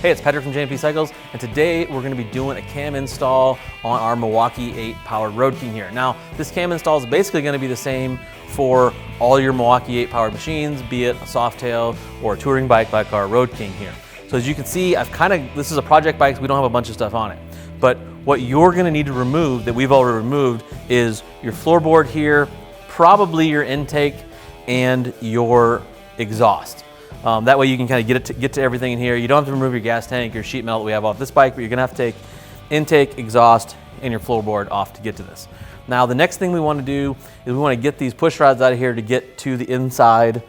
Hey, it's Patrick from S&S Cycles, and today we're going to be doing a cam install on our Milwaukee 8 powered Road King here. Now, this cam install is basically going to be the same for all your Milwaukee 8 powered machines, be it a Softail or a touring bike like our Road King here. So as you can see, this is a project bike, so we don't have a bunch of stuff on it. But what you're going to need to remove that we've already removed is your floorboard here, probably your intake, and your exhaust. That way you can kind of get to everything in here. You don't have to remove your gas tank, your sheet metal that we have off this bike, but you're gonna have to take intake, exhaust, and your floorboard off to get to this. Now the next thing we want to do is we want to get these push rods out of here to get to the inside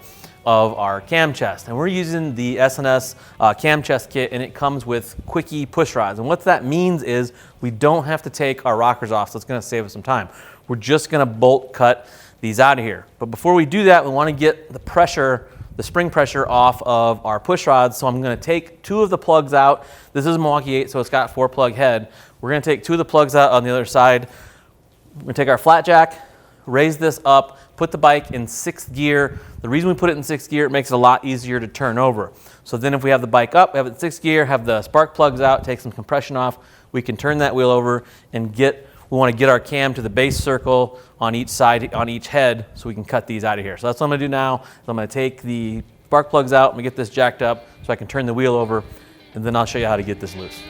of our cam chest. And we're using the S&S cam chest kit, and it comes with quickie push rods. And what that means is we don't have to take our rockers off, so it's gonna save us some time. We're just gonna bolt cut these out of here. But before we do that, we want to get the spring pressure off of our push rods. So I'm going to take two of the plugs out. This is a Milwaukee 8, so it's got 4-plug head. We're going to take two of the plugs out on the other side. We're going to take our flat jack, raise this up, put the bike in 6th gear. The reason we put it in 6th gear, it makes it a lot easier to turn over. So then if we have the bike up, we have it in 6th gear, have the spark plugs out, take some compression off, we can turn that wheel over and we want to get our cam to the base circle on each side, on each head, so we can cut these out of here. So that's what I'm going to do now. I'm going to take the spark plugs out, I'm going to get this jacked up so I can turn the wheel over, and then I'll show you how to get this loose.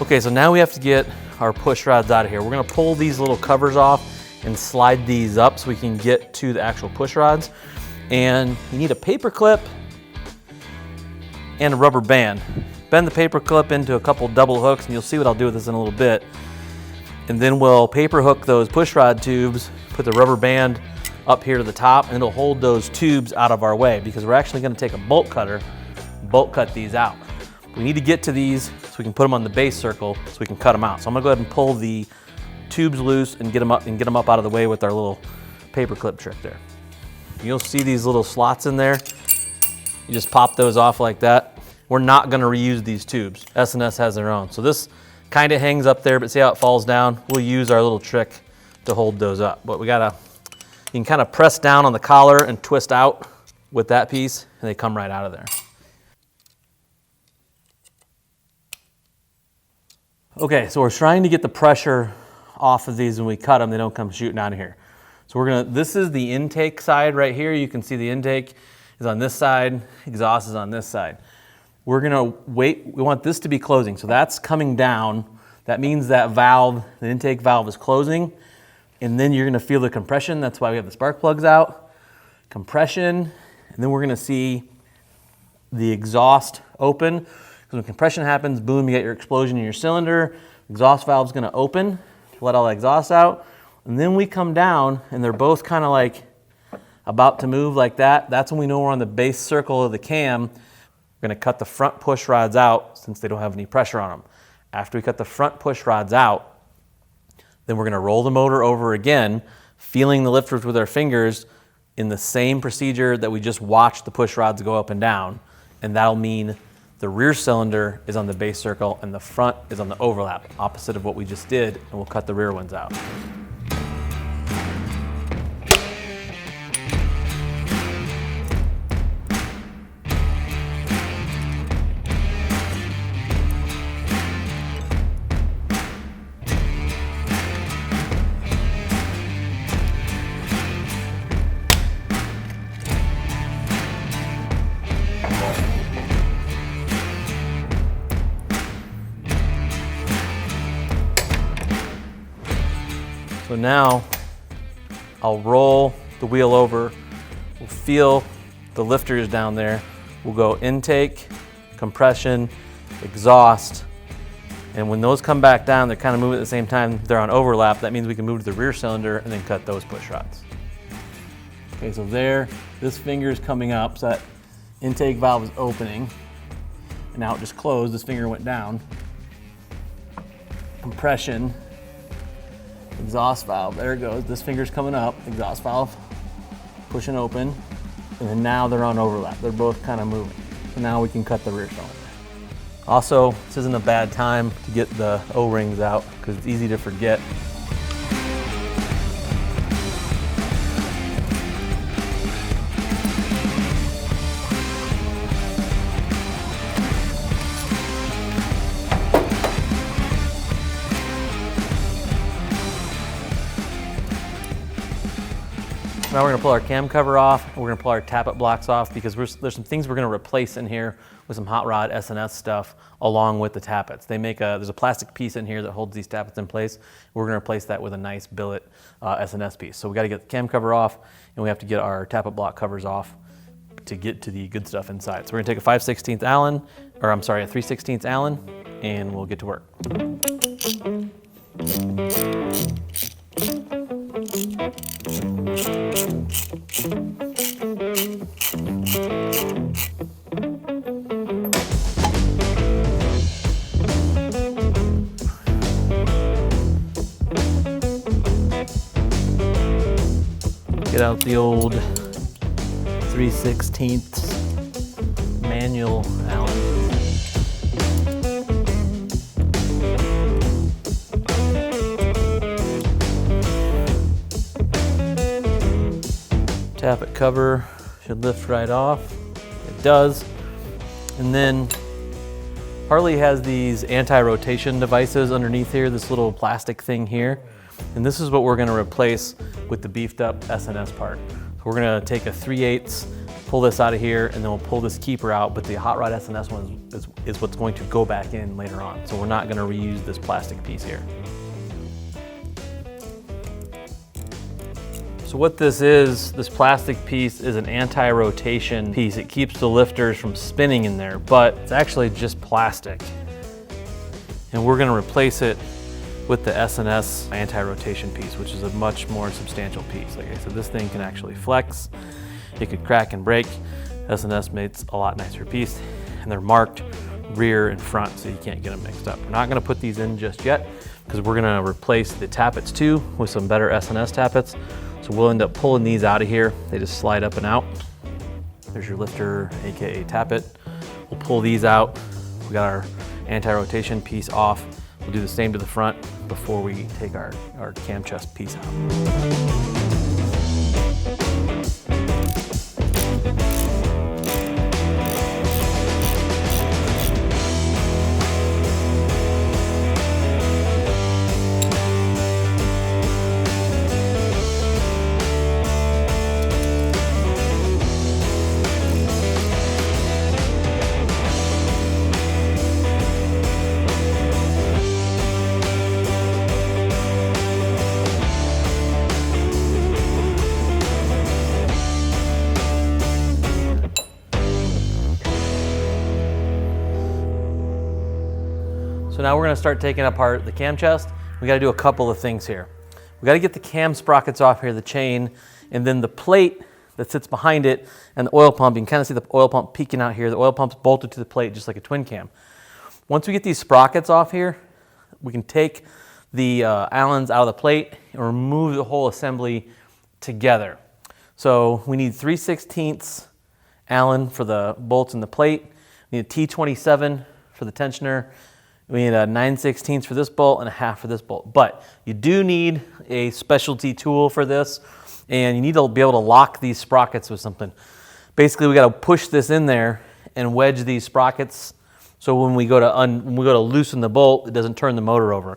Okay, so now we have to get our push rods out of here. We're going to pull these little covers off and slide these up so we can get to the actual push rods. And you need a paper clip and a rubber band. Bend the paper clip into a couple double hooks, and you'll see what I'll do with this in a little bit. And then we'll paper hook those push rod tubes, put the rubber band up here to the top, and it'll hold those tubes out of our way because we're actually going to take a bolt cutter, bolt cut these out. We need to get to these so we can put them on the base circle so we can cut them out. So I'm going to go ahead and pull the tubes loose and get them up out of the way with our little paper clip trick there. You'll see these little slots in there. You just pop those off like that. We're not going to reuse these tubes. S&S has their own. So this kind of hangs up there, but see how it falls down? We'll use our little trick to hold those up. But you can kind of press down on the collar and twist out with that piece, and they come right out of there. Okay, so we're trying to get the pressure off of these when we cut them, they don't come shooting out of here. So this is the intake side right here. You can see the intake is on this side, exhaust is on this side. We're gonna wait, we want this to be closing. So that's coming down. That means that valve, the intake valve is closing, and then you're gonna feel the compression. That's why we have the spark plugs out. Compression, and then we're gonna see the exhaust open. Because when compression happens, boom, you get your explosion in your cylinder. Exhaust valve's gonna open to let all the exhaust out. And then we come down and they're both kind of like about to move like that. That's when we know we're on the base circle of the cam. We're gonna cut the front push rods out since they don't have any pressure on them. After we cut the front push rods out, then we're gonna roll the motor over again, feeling the lifters with our fingers in the same procedure that we just watched the push rods go up and down. And that'll mean the rear cylinder is on the base circle and the front is on the overlap, opposite of what we just did, and we'll cut the rear ones out. So now I'll roll the wheel over, we'll feel the lifters down there, we'll go intake, compression, exhaust, and when those come back down, they're kind of moving at the same time, they're on overlap, that means we can move to the rear cylinder and then cut those push rods. Okay, so there, this finger is coming up, so that intake valve is opening, and now it just closed, this finger went down. Compression, exhaust valve, there it goes. This finger's coming up, exhaust valve, pushing open, and then now they're on overlap. They're both kind of moving. So now we can cut the rear cylinder. Also, this isn't a bad time to get the O-rings out because it's easy to forget. Now we're gonna pull our cam cover off. We're gonna pull our tappet blocks off because there's some things we're gonna replace in here with some hot rod S&S stuff along with the tappets. There's a plastic piece in here that holds these tappets in place. We're gonna replace that with a nice billet S&S piece. So we gotta get the cam cover off and we have to get our tappet block covers off to get to the good stuff inside. So we're gonna take a 5/16 Allen, or I'm sorry, a 3/16 Allen, and we'll get to work. Get out the old 3/16 manual Allen. Tappet cover should lift right off. It does. And then Harley has these anti-rotation devices underneath here, this little plastic thing here. And this is what we're gonna replace with the beefed up S&S part. So we're gonna take a 3/8, pull this out of here, and then we'll pull this keeper out, but the hot rod S&S one is what's going to go back in later on. So we're not gonna reuse this plastic piece here. So what this plastic piece is an anti-rotation piece. It keeps the lifters from spinning in there, but it's actually just plastic. And we're gonna replace it with the S&S anti-rotation piece, which is a much more substantial piece. Like I said, this thing can actually flex. It could crack and break. S&S makes a lot nicer piece, and they're marked rear and front, so you can't get them mixed up. We're not gonna put these in just yet, because we're gonna replace the tappets too with some better S&S tappets. So we'll end up pulling these out of here. They just slide up and out. There's your lifter, AKA tappet. We'll pull these out. We got our anti-rotation piece off. We'll do the same to the front before we take our cam chest piece out. So now we're gonna start taking apart the cam chest. We gotta do a couple of things here. We gotta get the cam sprockets off here, the chain, and then the plate that sits behind it and the oil pump. You can kind of see the oil pump peeking out here. The oil pump's bolted to the plate just like a twin cam. Once we get these sprockets off here, we can take the Allens out of the plate and remove the whole assembly together. So we need 3/16 Allen for the bolts and the plate. We need a T27 for the tensioner. We need a 9/16 for this bolt and a 1/2 for this bolt. But you do need a specialty tool for this, and you need to be able to lock these sprockets with something. Basically, we got to push this in there and wedge these sprockets, so when we go to loosen the bolt, it doesn't turn the motor over.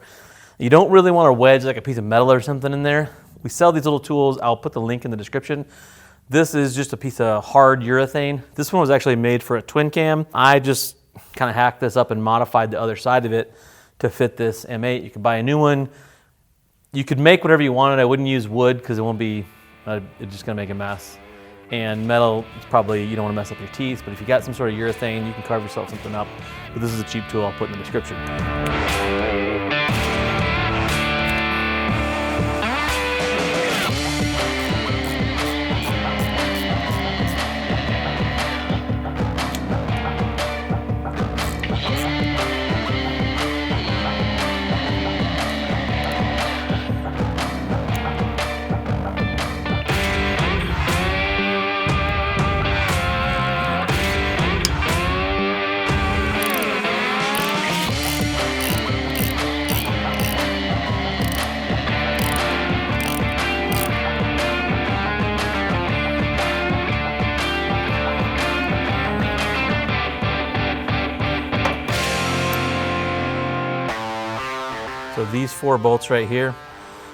You don't really want to wedge like a piece of metal or something in there. We sell these little tools. I'll put the link in the description. This is just a piece of hard urethane. This one was actually made for a twin cam. I just kind of hacked this up and modified the other side of it to fit this M8. You could buy a new one. You could make whatever you wanted. I wouldn't use wood because it won't be, it's just gonna make a mess. And metal, it's probably, you don't wanna mess up your teeth, but if you got some sort of urethane, you can carve yourself something up. But this is a cheap tool I'll put in the description. So these 4 bolts right here,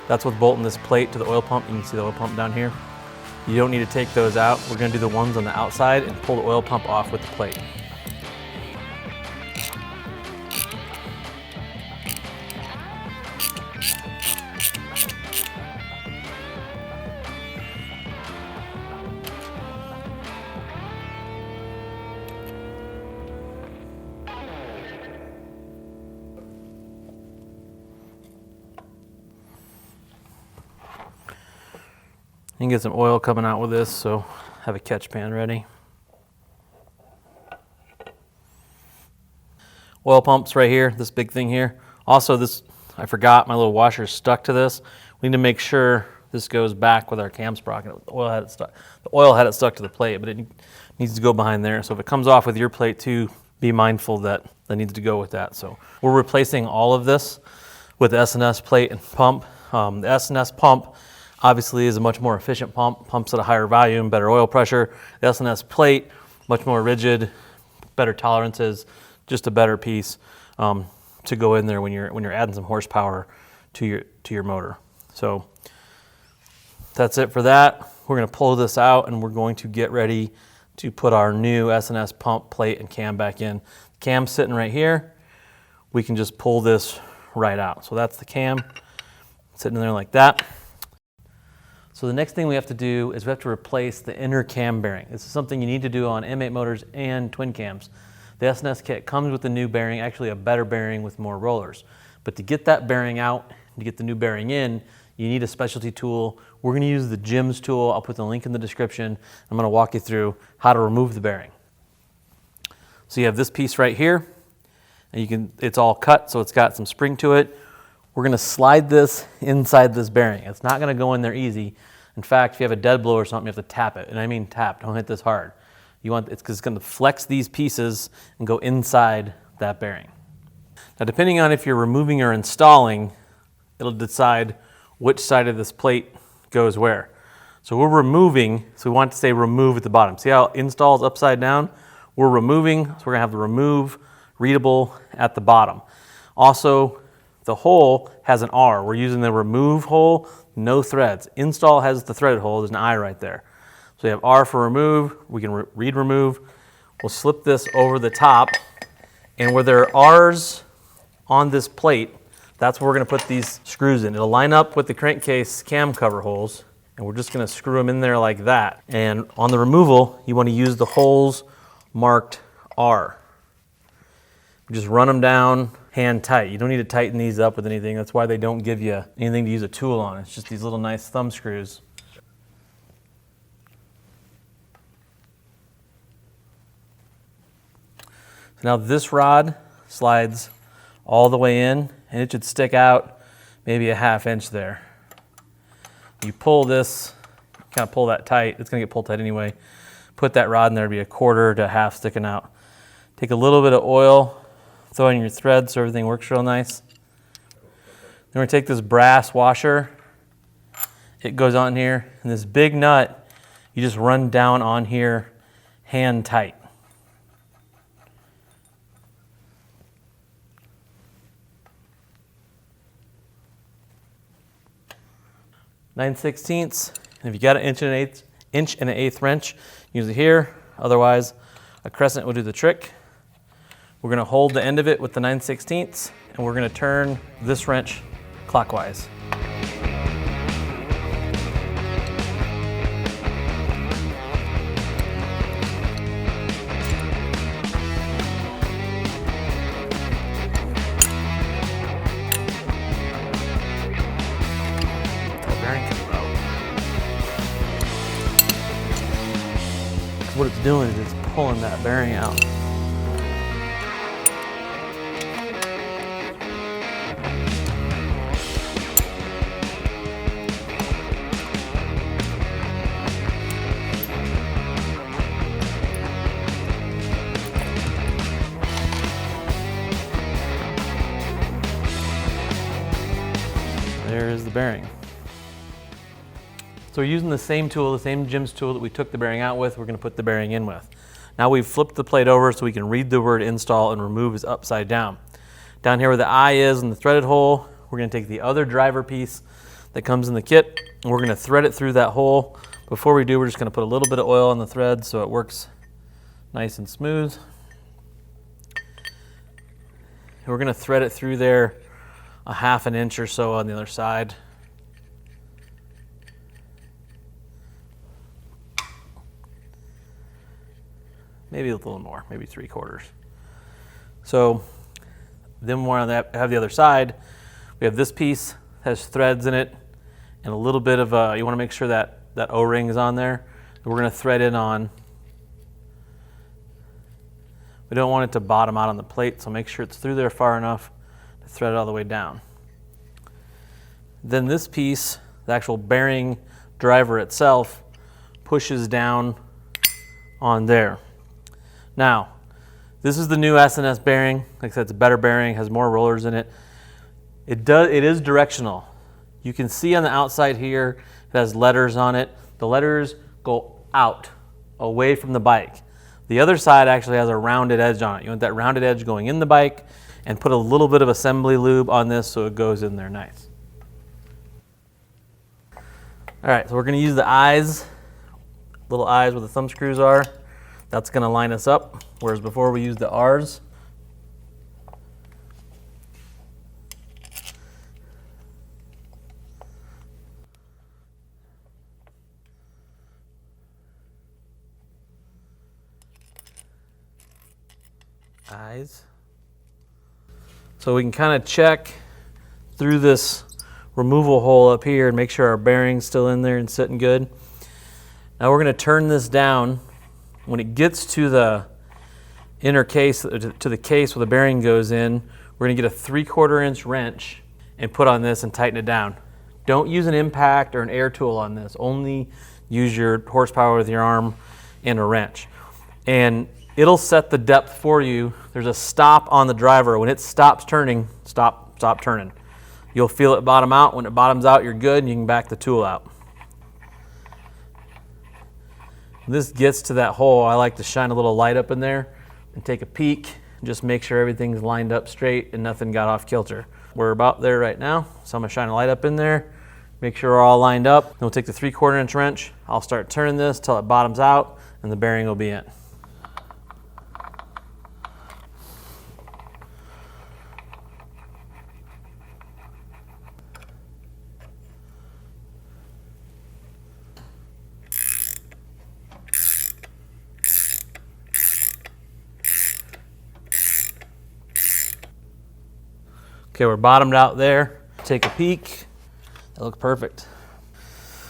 that's what's bolting this plate to the oil pump. You can see the oil pump down here. You don't need to take those out. We're gonna do the ones on the outside and pull the oil pump off with the plate. You can get some oil coming out with this, so have a catch pan ready. Oil pumps right here, this big thing here. Also this, I forgot, my little washer is stuck to this. We need to make sure this goes back with our cam sprocket. The oil had it stuck to the plate, but it needs to go behind there. So if it comes off with your plate too, be mindful that needs to go with that. So we're replacing all of this with the S&S plate and pump. The S&S pump obviously is a much more efficient pump, pumps at a higher volume, better oil pressure. The S&S plate, much more rigid, better tolerances, just a better piece to go in there when you're adding some horsepower to your motor. So that's it for that. We're gonna pull this out and we're going to get ready to put our new S&S pump, plate, and cam back in. The cam's sitting right here. We can just pull this right out. So that's the cam, sitting there like that. So the next thing we have to do is we have to replace the inner cam bearing. This is something you need to do on M8 motors and twin cams. The S&S kit comes with a new bearing, actually a better bearing with more rollers. But to get that bearing out, to get the new bearing in, you need a specialty tool. We're gonna use the GIMS tool. I'll put the link in the description. I'm gonna walk you through how to remove the bearing. So you have this piece right here, and it's all cut, so it's got some spring to it. We're gonna slide this inside this bearing. It's not gonna go in there easy. In fact, if you have a dead blow or something, you have to tap it. And I mean tap, don't hit this hard. It's because it's gonna flex these pieces and go inside that bearing. Now, depending on if you're removing or installing, it'll decide which side of this plate goes where. So we're removing, so we want to say remove at the bottom. See how install is upside down? We're removing, so we're gonna have the remove readable at the bottom. Also, the hole has an R. We're using the remove hole, no threads. Install has the threaded hole, there's an I right there. So we have R for remove, we can read remove. We'll slip this over the top, and where there are R's on this plate, that's where we're gonna put these screws in. It'll line up with the crankcase cam cover holes, and we're just gonna screw them in there like that. And on the removal, you wanna use the holes marked R. Just run them down hand tight. You don't need to tighten these up with anything. That's why they don't give you anything to use a tool on. It's just these little nice thumb screws. So now this rod slides all the way in, and it should stick out maybe a ½ inch there. You pull this, kind of pull that tight. It's gonna get pulled tight anyway. Put that rod in there, it'll be 1/4 to 1/2 sticking out. Take a little bit of oil, throw in your thread so everything works real nice. Then we're gonna take this brass washer. It goes on here, and this big nut, you just run down on here hand tight. (9/16), and if you got an 1/8" wrench, use it here. Otherwise, a crescent will do the trick. We're gonna hold the end of it with the 9/16, and we're gonna turn this wrench clockwise. What it's doing is it's pulling that bearing out. There is the bearing. So we're using the same tool, the same GIMS tool that we took the bearing out with, we're gonna put the bearing in with. Now we've flipped the plate over so we can read the word install, and remove is upside down. Down here where the I is in the threaded hole, we're gonna take the other driver piece that comes in the kit, and we're gonna thread it through that hole. Before we do, we're just gonna put a little bit of oil on the thread so it works nice and smooth. And we're gonna thread it through there a 1/2 inch or so on the other side. Maybe a little more, maybe 3/4. So then we're on that, have the other side. We have this piece, has threads in it, and a little bit of, you wanna make sure that that O-ring is on there. We're gonna thread it on. We don't want it to bottom out on the plate, so make sure it's through there far enough to thread it all the way down. Then this piece, the actual bearing driver itself, pushes down on there. Now, this is the new S&S bearing. Like I said, it's a better bearing, has more rollers in it. It is directional. You can see on the outside here, it has letters on it. The letters go out, away from the bike. The other side actually has a rounded edge on it. You want that rounded edge going in the bike, and put a little bit of assembly lube on this so it goes in there nice. All right, so we're gonna use the eyes, little eyes where the thumb screws are. That's gonna line us up, whereas before we used the R's. Eyes. So we can kind of check through this removal hole up here and make sure our bearing's still in there and sitting good. Now we're gonna turn this down. When it gets to the inner case, to the case where the bearing goes in, we're gonna get a 3/4 inch wrench and put on this and tighten it down. Don't use an impact or an air tool on this. Only use your horsepower with your arm and a wrench. And it'll set the depth for you. There's a stop on the driver. When it stops turning, stop turning. You'll feel it bottom out. When it bottoms out, you're good, and you can back the tool out. When this gets to that hole, I like to shine a little light up in there and take a peek and just make sure everything's lined up straight and nothing got off kilter. We're about there right now, so I'm gonna shine a light up in there, make sure we're all lined up. Then we'll take the 3/4 inch wrench. I'll start turning this till it bottoms out and the bearing will be in. Okay, we're bottomed out there. Take a peek. That looks perfect.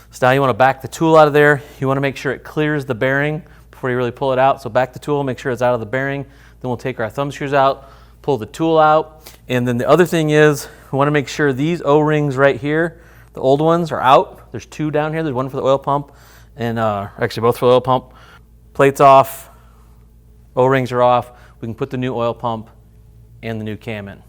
So now you want to back the tool out of there. You want to make sure it clears the bearing before you really pull it out. So back the tool, make sure it's out of the bearing. Then we'll take our thumb screws out, pull the tool out. And then the other thing is, we want to make sure these O-rings right here, the old ones, are out. There's 2 down here. There's one for the oil pump, and actually both for the oil pump. Plate's off, O-rings are off. We can put the new oil pump and the new cam in.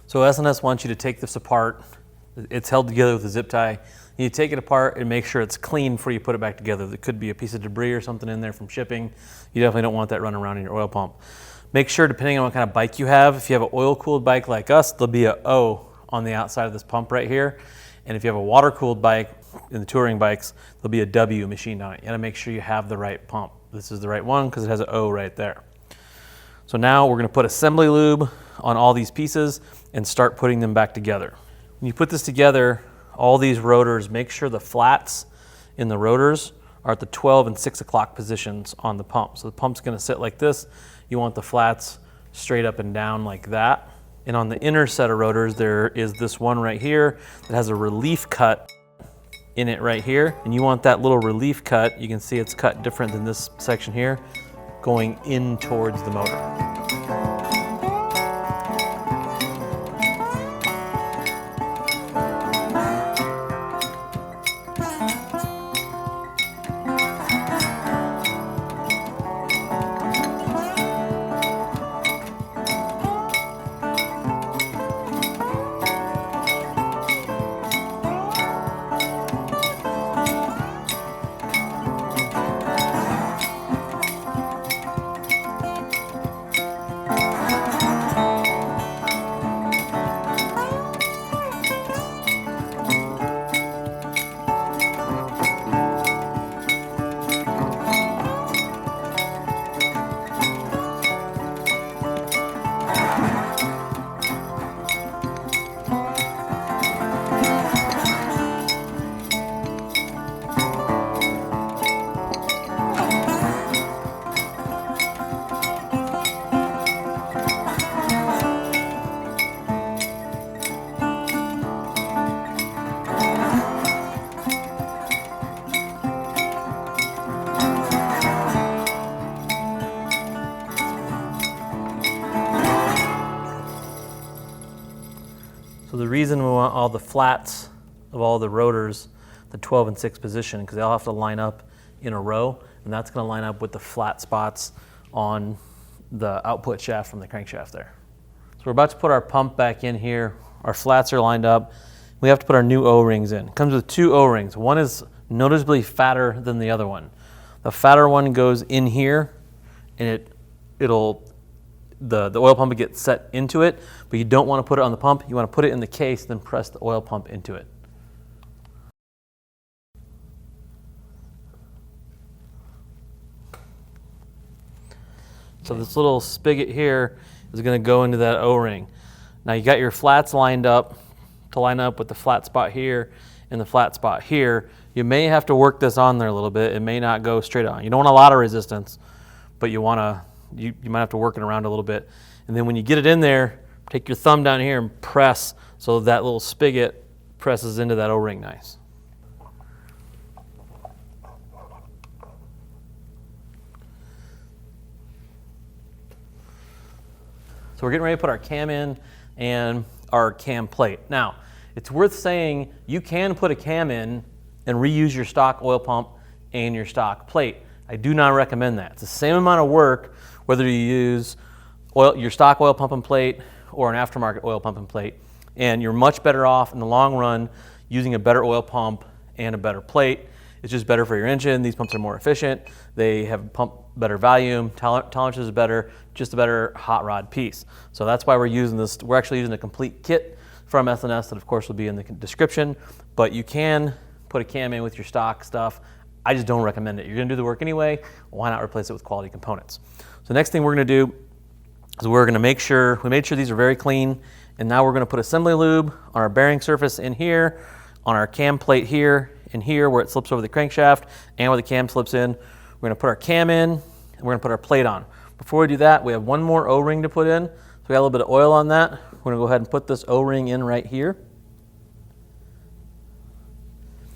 So S&S wants you to take this apart. It's held together with a zip tie. You take it apart and make sure it's clean before you put it back together. There could be a piece of debris or something in there from shipping. You definitely don't want that running around in your oil pump. Make sure, depending on what kind of bike you have, if you have an oil-cooled bike like us, there'll be an O on the outside of this pump right here. And if you have a water-cooled bike, in the touring bikes, there'll be a W machined on it. You gotta make sure you have the right pump. This is the right one because it has an O right there. So now we're gonna put assembly lube on all these pieces and start putting them back together. When you put this together, all these rotors, make sure the flats in the rotors are at the 12 and 6 o'clock positions on the pump. So the pump's gonna sit like this. You want the flats straight up and down like that. And on the inner set of rotors, there is this one right here that has a relief cut in it right here. And you want that little relief cut, you can see it's cut different than this section here, going in towards the motor. reason we want all the flats of all the rotors, the 12 and 6 position, because they all have to line up in a row, and that's going to line up with the flat spots on the output shaft from the crankshaft there. So we're about to put our pump back in here. Our flats are lined up. We have to put our new O-rings in. It comes with 2 O-rings. One is noticeably fatter than the other one. The fatter one goes in here, and the oil pump will get set into it, but you don't want to put it on the pump. You want to put it in the case, then press the oil pump into it. So this little spigot here is going to go into that O-ring. Now you got your flats lined up to line up with the flat spot here and the flat spot here. You may have to work this on there a little bit. It may not go straight on. You don't want a lot of resistance, but you might have to work it around a little bit. And then when you get it in there, take your thumb down here and press so that little spigot presses into that O-ring nice. So we're getting ready to put our cam in and our cam plate. Now, it's worth saying you can put a cam in and reuse your stock oil pump and your stock plate. I do not recommend that. It's the same amount of work whether you use your stock oil pump and plate or an aftermarket oil pump and plate, and you're much better off in the long run using a better oil pump and a better plate. It's just better for your engine. These pumps are more efficient. They have pump better volume, tolerance is better, just a better hot rod piece. So that's why we're using this. We're actually using a complete kit from S&S that of course will be in the description, but you can put a cam in with your stock stuff. I just don't recommend it. You're gonna do the work anyway. Why not replace it with quality components? So next thing we're gonna do is we're gonna make sure, we made sure these are very clean, and now we're gonna put assembly lube on our bearing surface in here, on our cam plate here, and here where it slips over the crankshaft and where the cam slips in. We're gonna put our cam in and we're gonna put our plate on. Before we do that, we have one more O-ring to put in. So we got a little bit of oil on that. We're gonna go ahead and put this O-ring in right here.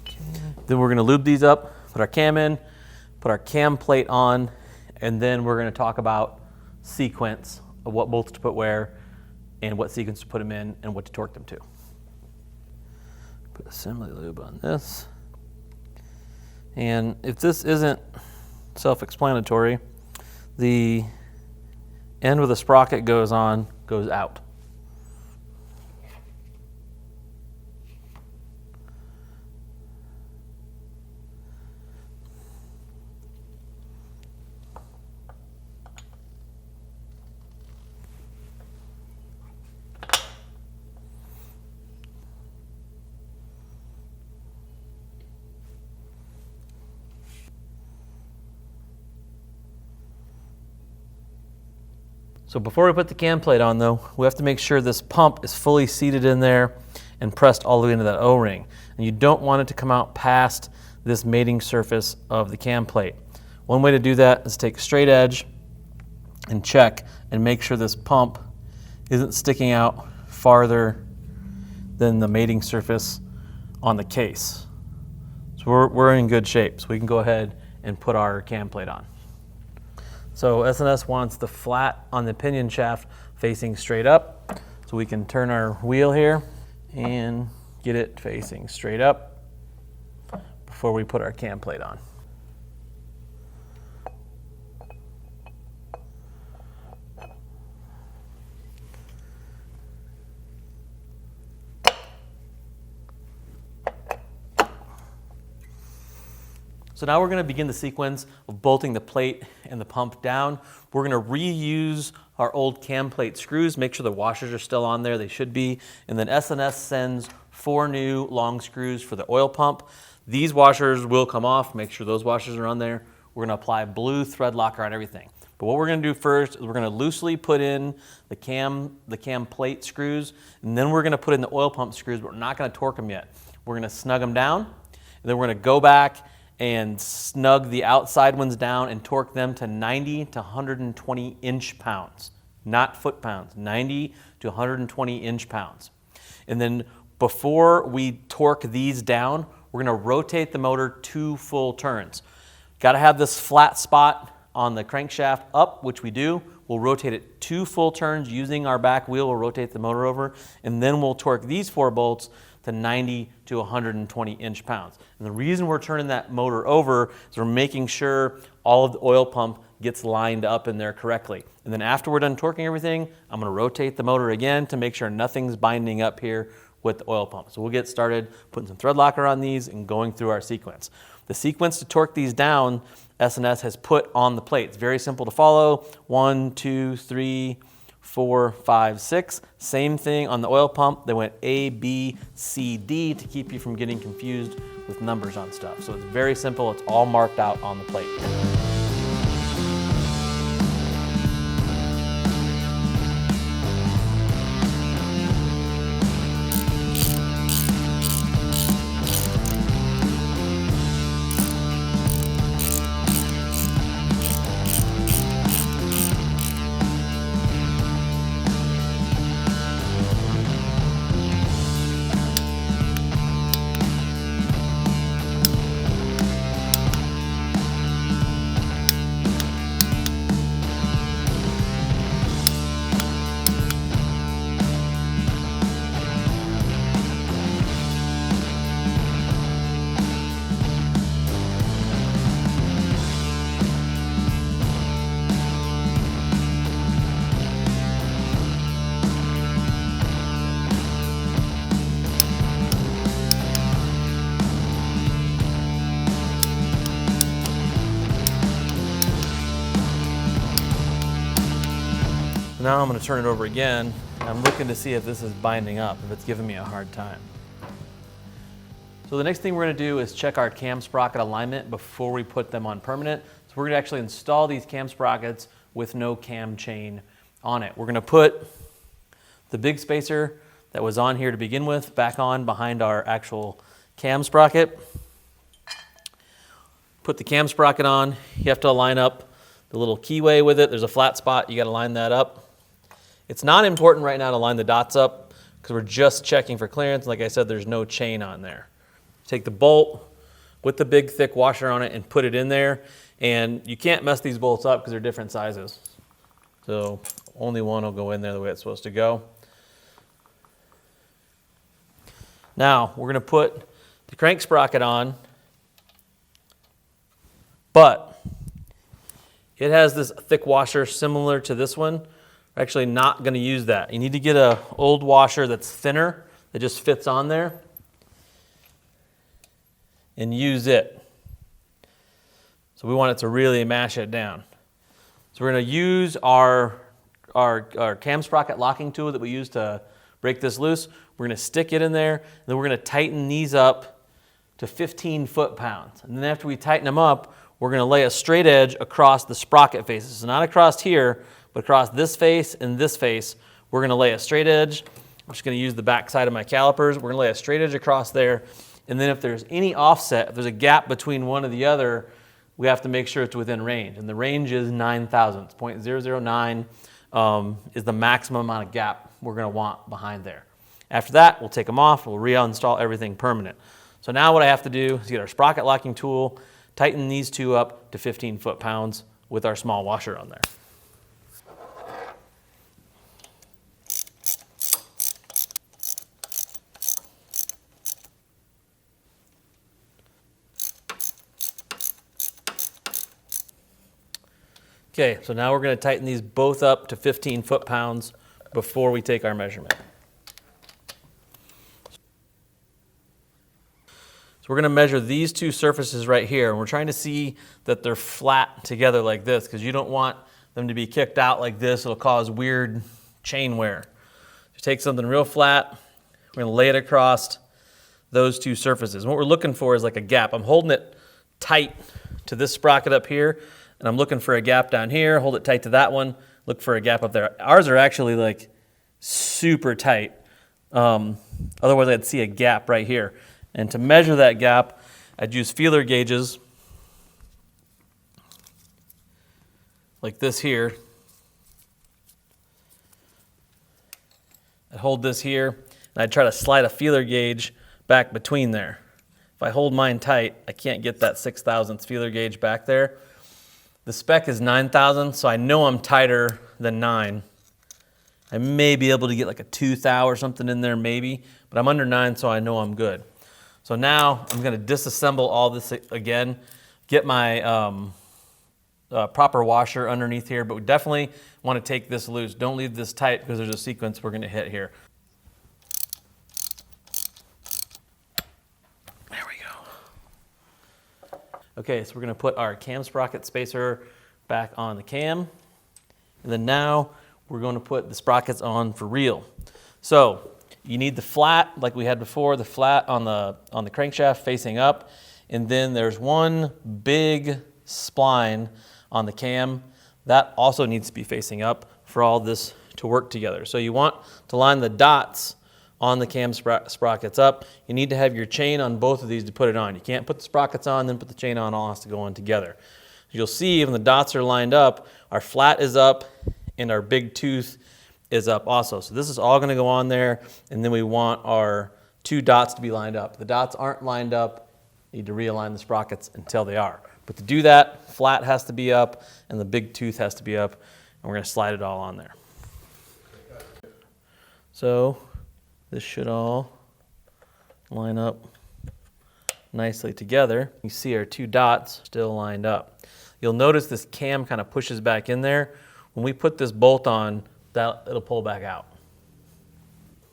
Okay. Then we're gonna lube these up, put our cam in, put our cam plate on, and then we're gonna talk about sequence of what bolts to put where and what sequence to put them in and what to torque them to. Put assembly lube on this. And if this isn't self-explanatory, the end where the sprocket goes on goes out. So before we put the cam plate on though, we have to make sure this pump is fully seated in there and pressed all the way into that O-ring. And you don't want it to come out past this mating surface of the cam plate. One way to do that is take a straight edge and check and make sure this pump isn't sticking out farther than the mating surface on the case. So we're in good shape, so we can go ahead and put our cam plate on. So S&S wants the flat on the pinion shaft facing straight up. So we can turn our wheel here and get it facing straight up before we put our cam plate on. So now we're going to begin the sequence of bolting the plate and the pump down. We're going to reuse our old cam plate screws, make sure the washers are still on there, they should be, and then S&S sends 4 new long screws for the oil pump. These washers will come off, make sure those washers are on there. We're going to apply blue thread locker on everything. But what we're going to do first is we're going to loosely put in the cam plate screws, and then we're going to put in the oil pump screws, but we're not going to torque them yet. We're going to snug them down, and then we're going to go back and snug the outside ones down and torque them to 90 to 120 inch-pounds, not foot-pounds, 90 to 120 inch-pounds. And then before we torque these down, we're gonna rotate the motor 2 full turns. Gotta have this flat spot on the crankshaft up, which we do. We'll rotate it 2 full turns using our back wheel. We'll rotate the motor over, and then we'll torque these 4 bolts to 90 to 120 inch-pounds. And the reason we're turning that motor over is we're making sure all of the oil pump gets lined up in there correctly. And then after we're done torquing everything, I'm gonna rotate the motor again to make sure nothing's binding up here with the oil pump. So we'll get started putting some thread locker on these and going through our sequence. The sequence to torque these down, S&S has put on the plate. It's very simple to follow. 1, 2, 3, 4, 5, 6. Same thing on the oil pump. They went A, B, C, D to keep you from getting confused with numbers on stuff. So it's very simple. It's all marked out on the plate. Now I'm going to turn it over again. I'm looking to see if this is binding up, if it's giving me a hard time. So the next thing we're going to do is check our cam sprocket alignment before we put them on permanent. So we're going to actually install these cam sprockets with no cam chain on it. We're going to put the big spacer that was on here to begin with back on behind our actual cam sprocket. Put the cam sprocket on. You have to line up the little keyway with it. There's a flat spot. You got to line that up. It's not important right now to line the dots up because we're just checking for clearance. Like I said, there's no chain on there. Take the bolt with the big thick washer on it and put it in there. And you can't mess these bolts up because they're different sizes. So only one will go in there the way it's supposed to go. Now we're going to put the crank sprocket on, but it has this thick washer similar to this one. We're actually not going to use that. You need to get an old washer that's thinner, that just fits on there, and use it. So we want it to really mash it down. So we're going to use our cam sprocket locking tool that we use to break this loose. We're going to stick it in there, and then we're going to tighten these up to 15 foot-pounds. And then after we tighten them up, we're going to lay a straight edge across the sprocket faces. So not across here, but across this face and this face. We're going to lay a straight edge. I'm just going to use the back side of my calipers. We're going to lay a straight edge across there. And then if there's any offset, if there's a gap between one and the other, we have to make sure it's within range. And the range is 9 thousandths. 0.009 is the maximum amount of gap we're going to want behind there. After that, we'll take them off. We'll reinstall everything permanent. So now what I have to do is get our sprocket locking tool, tighten these two up to 15 foot-pounds with our small washer on there. Okay, so now we're going to tighten these both up to 15 foot-pounds before we take our measurement. So we're going to measure these two surfaces right here, and we're trying to see that they're flat together like this because you don't want them to be kicked out like this. It'll cause weird chain wear. Just take something real flat. We're going to lay it across those two surfaces. And what we're looking for is like a gap. I'm holding it tight to this sprocket up here, and I'm looking for a gap down here. Hold it tight to that one. Look for a gap up there. Ours are actually like super tight. Otherwise, I'd see a gap right here. And to measure that gap, I'd use feeler gauges like this here. I'd hold this here, and I'd try to slide a feeler gauge back between there. If I hold mine tight, I can't get that 6 thousandths feeler gauge back there. The spec is 9,000, so I know I'm tighter than 9. I may be able to get like a 2 thou or something in there maybe, but I'm under 9, so I know I'm good. So now I'm gonna disassemble all this again, get my proper washer underneath here, but we definitely wanna take this loose. Don't leave this tight because there's a sequence we're gonna hit here. There we go. Okay, so we're gonna put our cam sprocket spacer back on the cam. And then now we're going to put the sprockets on for real. So you need the flat, like we had before, the flat on the crankshaft facing up. And then there's one big spline on the cam. That also needs to be facing up for all this to work together. So you want to line the dots on the cam sprockets up. You need to have your chain on both of these to put it on. You can't put the sprockets on, then put the chain on. All has to go on together. You'll see when the dots are lined up, our flat is up and our big tooth is up also. So this is all gonna go on there, and then we want our 2 dots to be lined up. If the dots aren't lined up, you need to realign the sprockets until they are. But to do that, flat has to be up and the big tooth has to be up, and we're gonna slide it all on there. So this should all line up nicely together. You see our 2 dots still lined up. You'll notice this cam kind of pushes back in there. When we put this bolt on, it'll pull back out.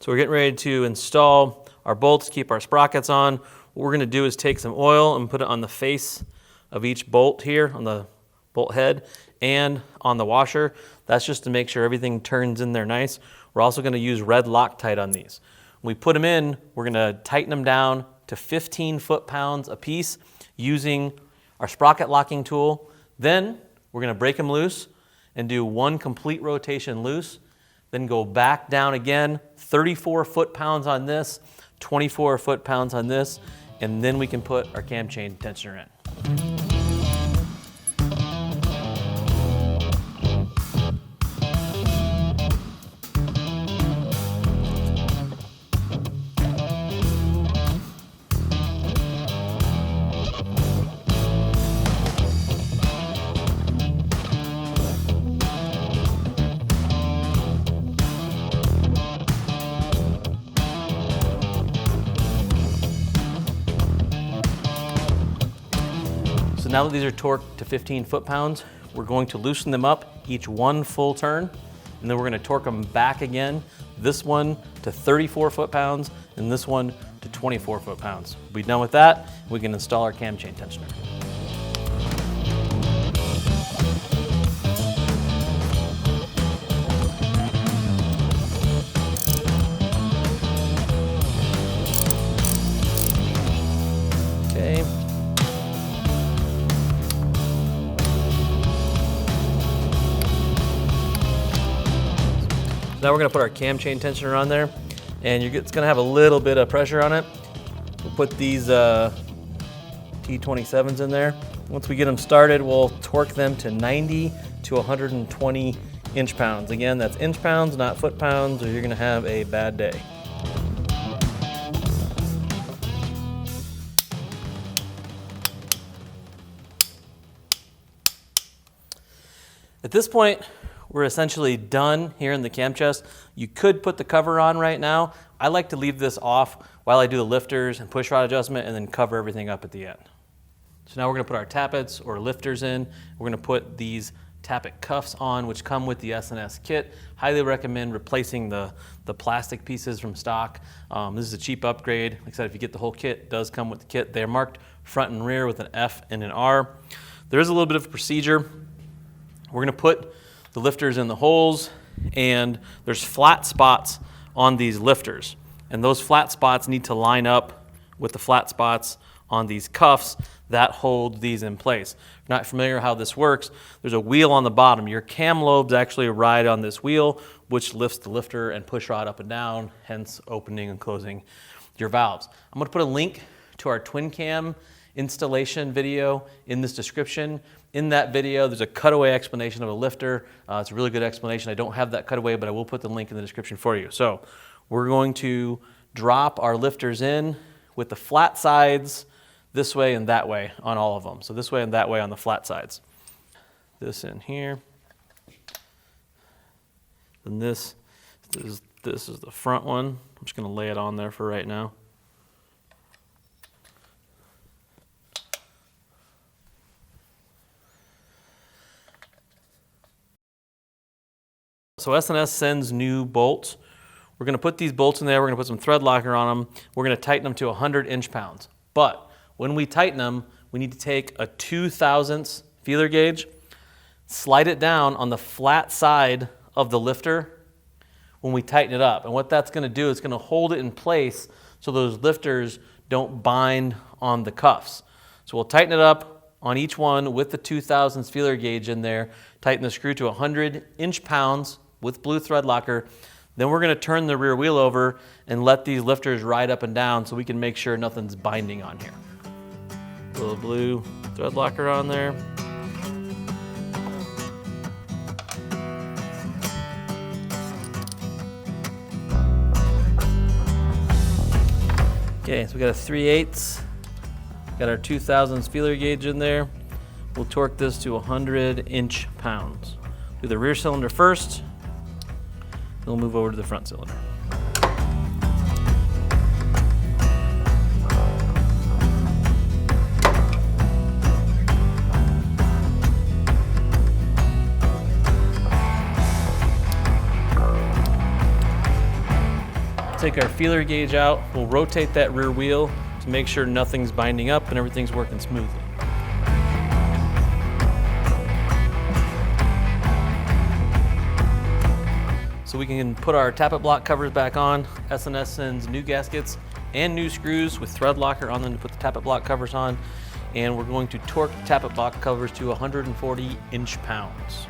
So we're getting ready to install our bolts, keep our sprockets on. What we're gonna do is take some oil and put it on the face of each bolt here, on the bolt head, and on the washer. That's just to make sure everything turns in there nice. We're also gonna use red Loctite on these. When we put them in, we're gonna tighten them down to 15 foot-pounds a piece using our sprocket locking tool. Then we're gonna break them loose and do 1 complete rotation loose, then go back down again, 34 foot-pounds on this, 24 foot-pounds on this, and then we can put our cam chain tensioner in. So now that these are torqued to 15 foot-pounds, we're going to loosen them up each 1 full turn, and then we're gonna torque them back again, this one to 34 foot-pounds, and this one to 24 foot-pounds. We'll be done with that, we can install our cam chain tensioner. Okay. Now we're gonna put our cam chain tensioner on there, and it's gonna have a little bit of pressure on it. We'll put these T27s in there. Once we get them started, we'll torque them to 90 to 120 inch-pounds. Again, that's inch-pounds, not foot-pounds, or you're gonna have a bad day. At this point, we're essentially done here in the cam chest. You could put the cover on right now. I like to leave this off while I do the lifters and push rod adjustment and then cover everything up at the end. So now we're gonna put our tappets or lifters in. We're gonna put these tappet cuffs on, which come with the S&S kit. Highly recommend replacing the plastic pieces from stock. This is a cheap upgrade. Like I said, if you get the whole kit, it does come with the kit. They're marked front and rear with an F and an R. There is a little bit of a procedure. We're gonna put the lifters in the holes, and there's flat spots on these lifters, and those flat spots need to line up with the flat spots on these cuffs that hold these in place. If you're not familiar how this works, there's a wheel on the bottom. Your cam lobes actually ride on this wheel, which lifts the lifter and push rod up and down, hence opening and closing your valves. I'm gonna put a link to our twin cam installation video in this description. In that video, there's a cutaway explanation of a lifter. It's a really good explanation. I don't have that cutaway, but I will put the link in the description for you. So we're going to drop our lifters in with the flat sides this way and that way on all of them. So this way and that way on the flat sides. this in here. Then this is the front one. I'm just going to lay it on there for right now. So S&S sends new bolts. We're going to put these bolts in there. We're going to put some thread locker on them. We're going to tighten them to 100 inch-pounds. But when we tighten them, we need to take a 2/1000 feeler gauge, slide it down on the flat side of the lifter when we tighten it up. And what that's going to do is going to hold it in place so those lifters don't bind on the cuffs. So we'll tighten it up on each one with the 2/1000 feeler gauge in there, tighten the screw to 100 inch-pounds with blue thread locker. Then we're going to turn the rear wheel over and let these lifters ride up and down so we can make sure nothing's binding on here. A little blue thread locker on there. Okay, so we got a 3/8. Got our 2/1000 feeler gauge in there. We'll torque this to 100 inch-pounds. Do the rear cylinder first. We'll move over to the front cylinder. Take our feeler gauge out. We'll rotate that rear wheel to make sure nothing's binding up and everything's working smoothly. So we can put our tappet block covers back on. S&S sends new gaskets and new screws with thread locker on them to put the tappet block covers on. And we're going to torque the tappet block covers to 140 inch-pounds.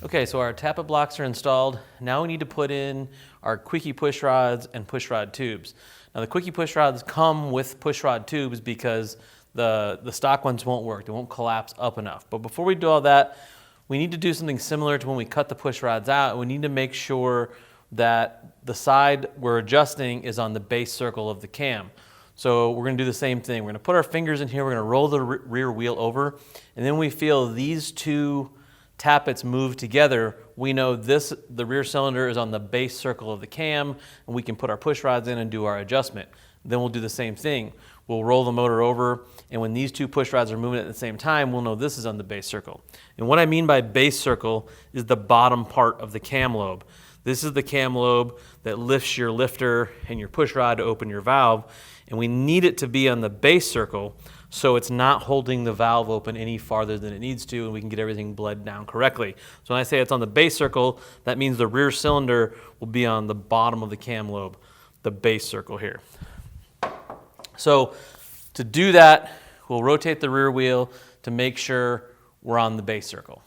Okay, so our tappet blocks are installed. Now we need to put in our quickie push rods and push rod tubes. Now the quickie push rods come with push rod tubes because the stock ones won't work. They won't collapse up enough. But before we do all that, we need to do something similar to when we cut the push rods out. We need to make sure that the side we're adjusting is on the base circle of the cam. So we're going to do the same thing. We're going to put our fingers in here. We're going to roll the rear wheel over. And then we feel these two tappets move together, we know the rear cylinder is on the base circle of the cam, and we can put our push rods in and do our adjustment. Then we'll do the same thing. We'll roll the motor over, and when these two push rods are moving at the same time, we'll know this is on the base circle. And what I mean by base circle is the bottom part of the cam lobe. This is the cam lobe that lifts your lifter and your push rod to open your valve, and we need it to be on the base circle so it's not holding the valve open any farther than it needs to, and we can get everything bled down correctly. So when I say it's on the base circle, that means the rear cylinder will be on the bottom of the cam lobe, the base circle here. So to do that, we'll rotate the rear wheel to make sure we're on the base circle.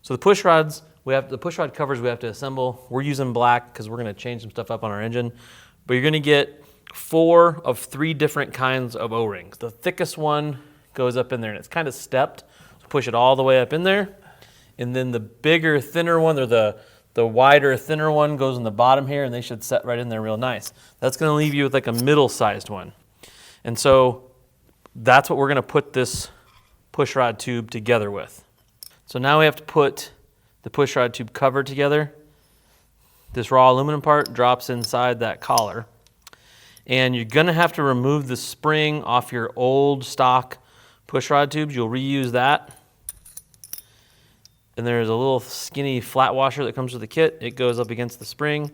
So the push rods, the push rod covers we have to assemble. We're using black because we're going to change some stuff up on our engine. But you're going to get 4 of 3 different kinds of O-rings. The thickest one goes up in there, and it's kind of stepped. So push it all the way up in there. And then the bigger, thinner one, or the wider, thinner one goes in the bottom here, and they should set right in there real nice. That's going to leave you with like a middle-sized one. And so that's what we're going to put this push rod tube together with. So now we have to put the push rod tube cover together. This raw aluminum part drops inside that collar. And you're going to have to remove the spring off your old stock push rod tubes. You'll reuse that. And there's a little skinny flat washer that comes with the kit. It goes up against the spring.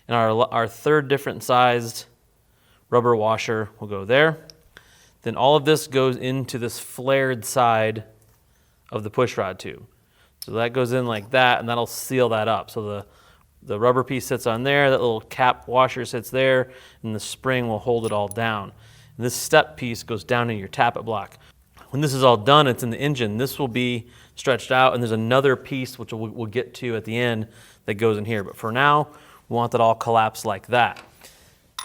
And our third different sized rubber washer will go there. Then all of this goes into this flared side of the push rod tube. So that goes in like that, and that'll seal that up. So the rubber piece sits on there, that little cap washer sits there, and the spring will hold it all down. And this step piece goes down in your tappet block. When this is all done, it's in the engine. This will be stretched out, and there's another piece which we'll get to at the end that goes in here. But for now, we want that all collapsed like that.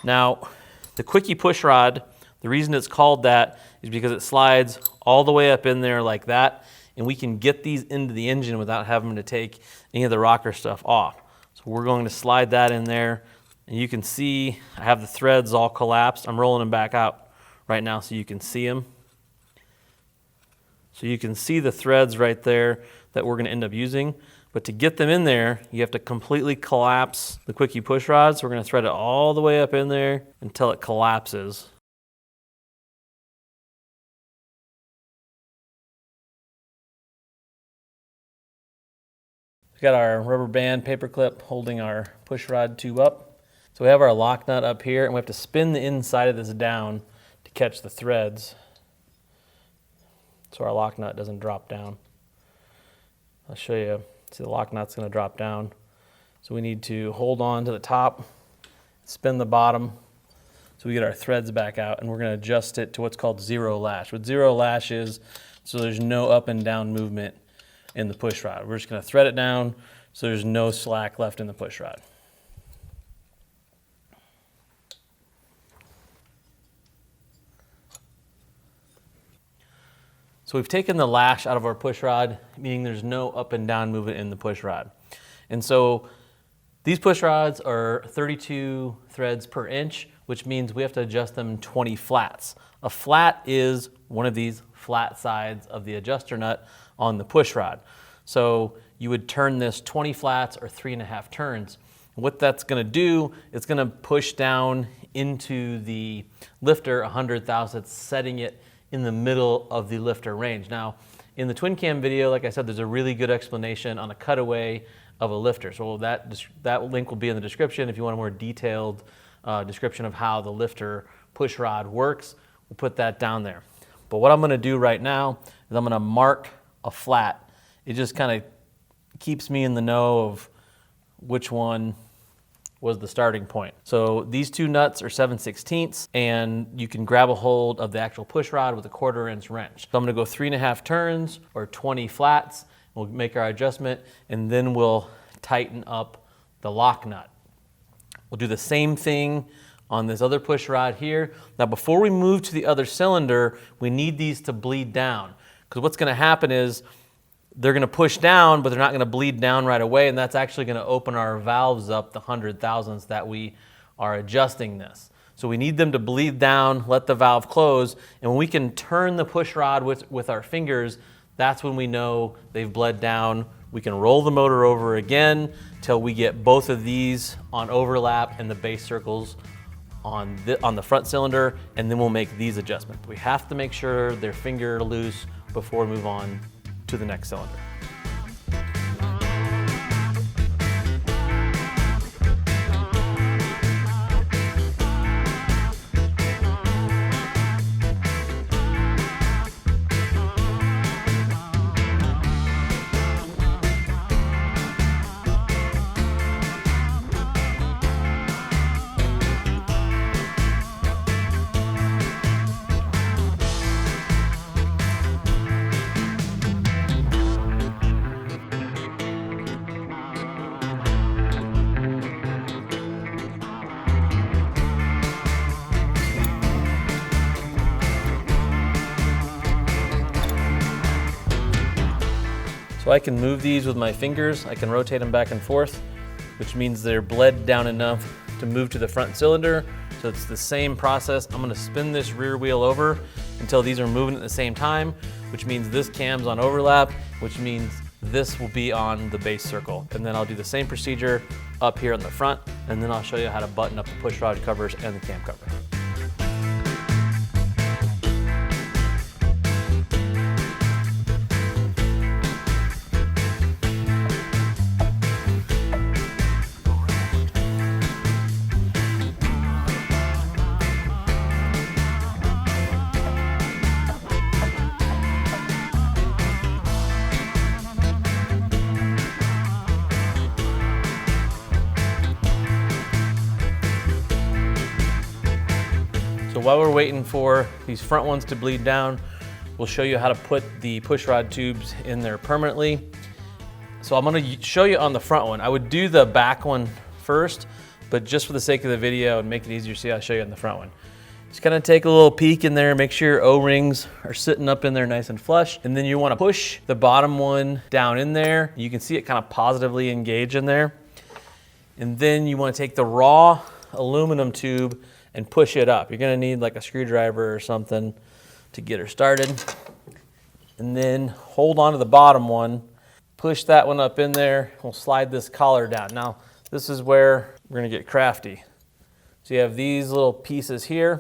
Now, the quickie push rod, the reason it's called that is because it slides all the way up in there like that, and we can get these into the engine without having to take any of the rocker stuff off. So we're going to slide that in there, and you can see I have the threads all collapsed. I'm rolling them back out right now so you can see them. So you can see the threads right there that we're going to end up using. But to get them in there, you have to completely collapse the quickie push rod. So we're going to thread it all the way up in there until it collapses. We've got our rubber band paper clip holding our push rod tube up. So we have our lock nut up here, and we have to spin the inside of this down to catch the threads so our lock nut doesn't drop down. I'll show you. See, the lock nut's going to drop down. So we need to hold on to the top, spin the bottom, so we get our threads back out, and we're going to adjust it to what's called zero lash. What zero lash is, so there's no up and down movement in the push rod. We're just going to thread it down so there's no slack left in the push rod. So we've taken the lash out of our push rod, meaning there's no up and down movement in the push rod. And so these push rods are 32 threads per inch, which means we have to adjust them 20 flats. A flat is one of these flat sides of the adjuster nut on the push rod. So you would turn this 20 flats or 3.5 turns. What that's going to do, it's going to push down into the lifter 100 thousandths, setting it in the middle of the lifter range. Now, in the twin cam video, like I said, there's a really good explanation on a cutaway of a lifter. So that link will be in the description if you want a more detailed description of how the lifter push rod works. We'll put that down there. But what I'm gonna do right now is I'm gonna mark a flat. It just kind of keeps me in the know of which one was the starting point. So these two nuts are 7/16, and you can grab a hold of the actual push rod with a 1/4 inch wrench. So I'm gonna go 3.5 turns or 20 flats. We'll make our adjustment, and then we'll tighten up the lock nut. We'll do the same thing on this other push rod here. Now before we move to the other cylinder, we need these to bleed down, because what's gonna happen is they're going to push down, but they're not going to bleed down right away, and that's actually going to open our valves up the 100 thousandths that we are adjusting this. So we need them to bleed down, let the valve close, and when we can turn the push rod with our fingers, that's when we know they've bled down. We can roll the motor over again till we get both of these on overlap and the base circles on the front cylinder, and then we'll make these adjustments. We have to make sure they're finger loose before we move on to the next cylinder. So I can move these with my fingers. I can rotate them back and forth, which means they're bled down enough to move to the front cylinder. So it's the same process. I'm gonna spin this rear wheel over until these are moving at the same time, which means this cam's on overlap, which means this will be on the base circle. And then I'll do the same procedure up here on the front, and then I'll show you how to button up the push rod covers and the cam cover. while we're waiting for these front ones to bleed down, we'll show you how to put the push rod tubes in there permanently. So I'm gonna show you on the front one. I would do the back one first, but just for the sake of the video and make it easier to see, I'll show you on the front one. Just kind of take a little peek in there, make sure your O-rings are sitting up in there nice and flush. And then you wanna push the bottom one down in there. You can see it kind of positively engage in there. And then you wanna take the raw aluminum tube and push it up. You're gonna need like a screwdriver or something to get her started. And then hold on to the bottom one, push that one up in there. We'll slide this collar down. Now, this is where we're gonna get crafty. So you have these little pieces here.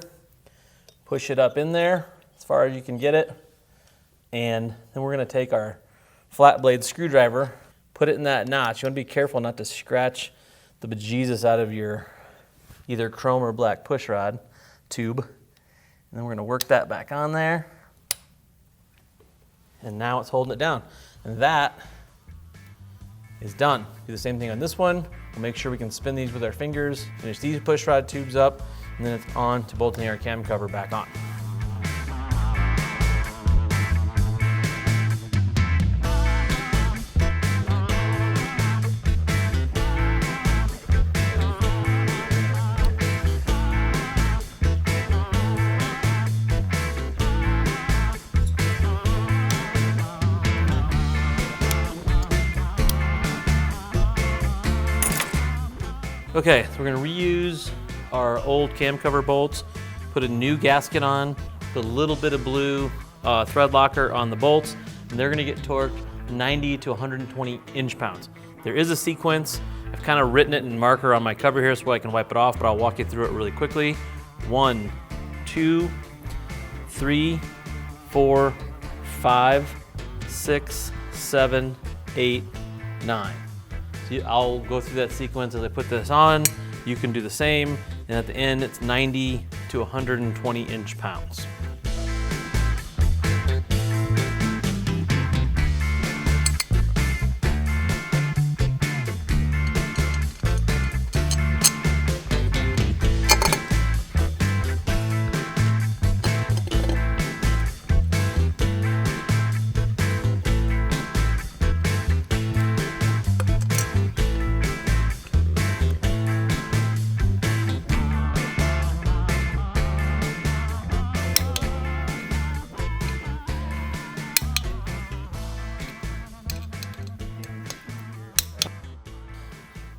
Push it up in there as far as you can get it. And then we're gonna take our flat blade screwdriver, put it in that notch. You wanna be careful not to scratch the bejesus out of your either chrome or black push rod tube. And then we're gonna work that back on there. And now it's holding it down. And that is done. Do the same thing on this one. We'll make sure we can spin these with our fingers, finish these push rod tubes up, and then it's on to bolting our cam cover back on. Okay, so we're gonna reuse our old cam cover bolts, put a new gasket on, put a little bit of blue thread locker on the bolts, and they're gonna get torqued 90 to 120 inch-pounds. There is a sequence. I've kind of written it in marker on my cover here so I can wipe it off, but I'll walk you through it really quickly. 1, 2, 3, 4, 5, 6, 7, 8, 9. I'll go through that sequence as I put this on. You can do the same. And at the end, it's 90 to 120 inch-pounds.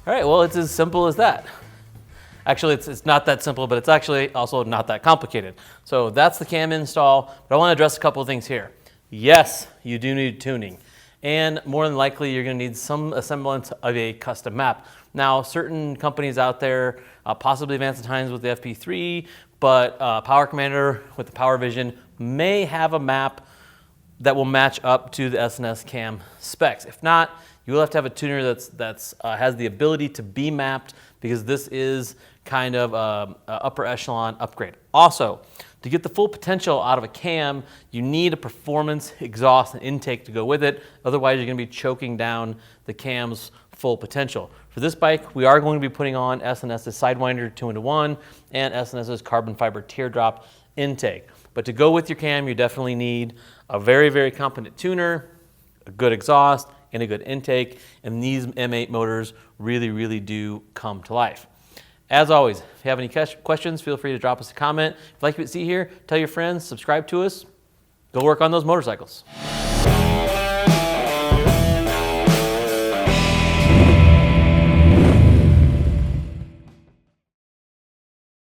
All right, well, it's as simple as that. Actually, it's not that simple, but it's actually also not that complicated. So that's the cam install, but I want to address a couple of things here. Yes, you do need tuning, and more than likely, you're going to need some semblance of a custom map. Now, certain companies out there, possibly Advanced Times with the FP3, but Power Commander with the Power Vision may have a map that will match up to the S&S cam specs. If not, you will have to have a tuner that's has the ability to be mapped, because this is kind of a upper echelon upgrade. Also, to get the full potential out of a cam, you need a performance exhaust and intake to go with it. Otherwise, you're going to be choking down the cam's full potential. For this bike, we are going to be putting on S&S's SIdewinder 2-in-1 and S&S's carbon fiber teardrop intake. But to go with your cam, you definitely need a very, very competent tuner, a good exhaust, and a good intake, and these M8 motors really, really do come to life. As always, if you have any questions, feel free to drop us a comment. If you like what you see here, tell your friends, subscribe to us, go work on those motorcycles.